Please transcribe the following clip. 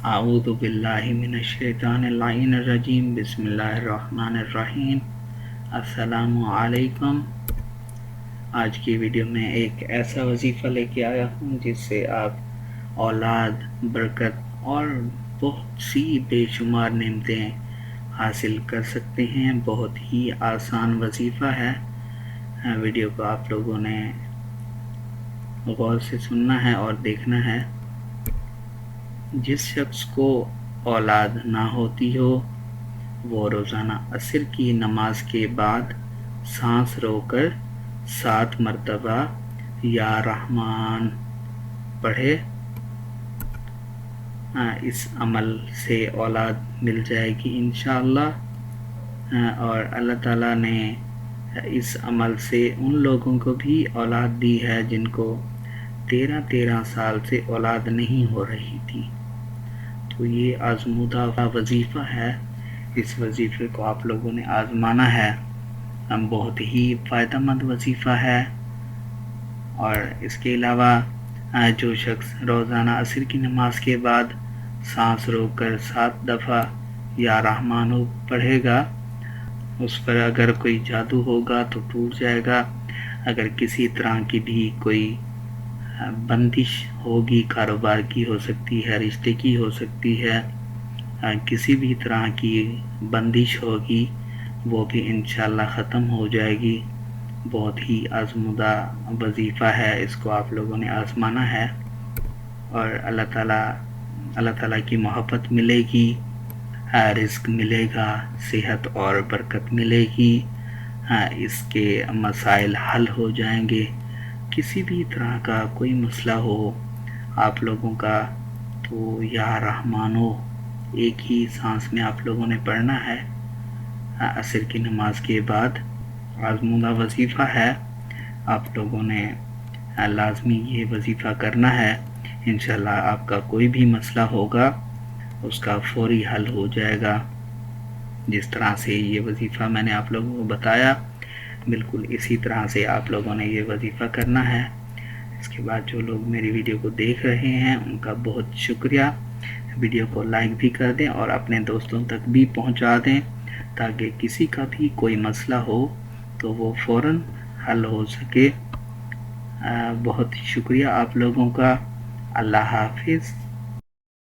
اعوذ باللہ من الشیطان اللعین الرجیم بسم اللہ الرحمن الرحیم۔ السلام علیکم۔ آج کی ویڈیو میں ایک ایسا وظیفہ لے کے آیا ہوں جس سے آپ اولاد، برکت اور بہت سی بے شمار نعمتیں حاصل کر سکتے ہیں۔ بہت ہی آسان وظیفہ ہے۔ ویڈیو کو آپ لوگوں نے غور سے سننا ہے اور دیکھنا ہے۔ جس شخص کو اولاد نہ ہوتی ہو وہ روزانہ عصر کی نماز کے بعد سانس رو کر 7 مرتبہ یا رحمان پڑھے۔ اس عمل سے اولاد مل جائے گی انشاءاللہ، اور اللہ تعالیٰ نے اس عمل سے ان لوگوں کو بھی اولاد دی ہے جن کو 13 سال سے اولاد نہیں ہو رہی تھی۔ تو یہ آزمودہ وظیفہ ہے۔ اس وظیفے کو آپ لوگوں نے آزمانا ہے۔ بہت ہی فائدہ مند وظیفہ ہے۔ اور اس کے علاوہ جو شخص روزانہ عصر کی نماز کے بعد سانس روک کر 7 دفعہ یا رحمان پڑھے گا، اس پر اگر کوئی جادو ہوگا تو ٹوٹ جائے گا۔ اگر کسی طرح کی بھی کوئی بندش ہوگی، کاروبار کی ہو سکتی ہے، رشتے کی ہو سکتی ہے، کسی بھی طرح کی بندش ہوگی وہ بھی انشاءاللہ ختم ہو جائے گی۔ بہت ہی آزمودہ وظیفہ ہے۔ اس کو آپ لوگوں نے آزمانا ہے اور اللہ تعالیٰ کی محبت ملے گی، رزق ملے گا، صحت اور برکت ملے گی، اس کے مسائل حل ہو جائیں گے۔ کسی بھی طرح کا کوئی مسئلہ ہو آپ لوگوں کا تو یا رحمانو ایک ہی سانس میں آپ لوگوں نے پڑھنا ہے عصر کی نماز کے بعد۔ آزمودہ وظیفہ ہے، آپ لوگوں نے لازمی یہ وظیفہ کرنا ہے۔ انشاءاللہ آپ کا کوئی بھی مسئلہ ہوگا اس کا فوری حل ہو جائے گا۔ جس طرح سے یہ وظیفہ میں نے آپ لوگوں کو بتایا بالکل اسی طرح سے آپ لوگوں نے یہ وظیفہ کرنا ہے۔ اس کے بعد جو لوگ میری ویڈیو کو دیکھ رہے ہیں ان کا بہت شکریہ۔ ویڈیو کو لائک بھی کر دیں اور اپنے دوستوں تک بھی پہنچا دیں تاکہ کسی کا بھی کوئی مسئلہ ہو تو وہ فوراً حل ہو سکے۔ بہت شکریہ آپ لوگوں کا۔ اللہ حافظ۔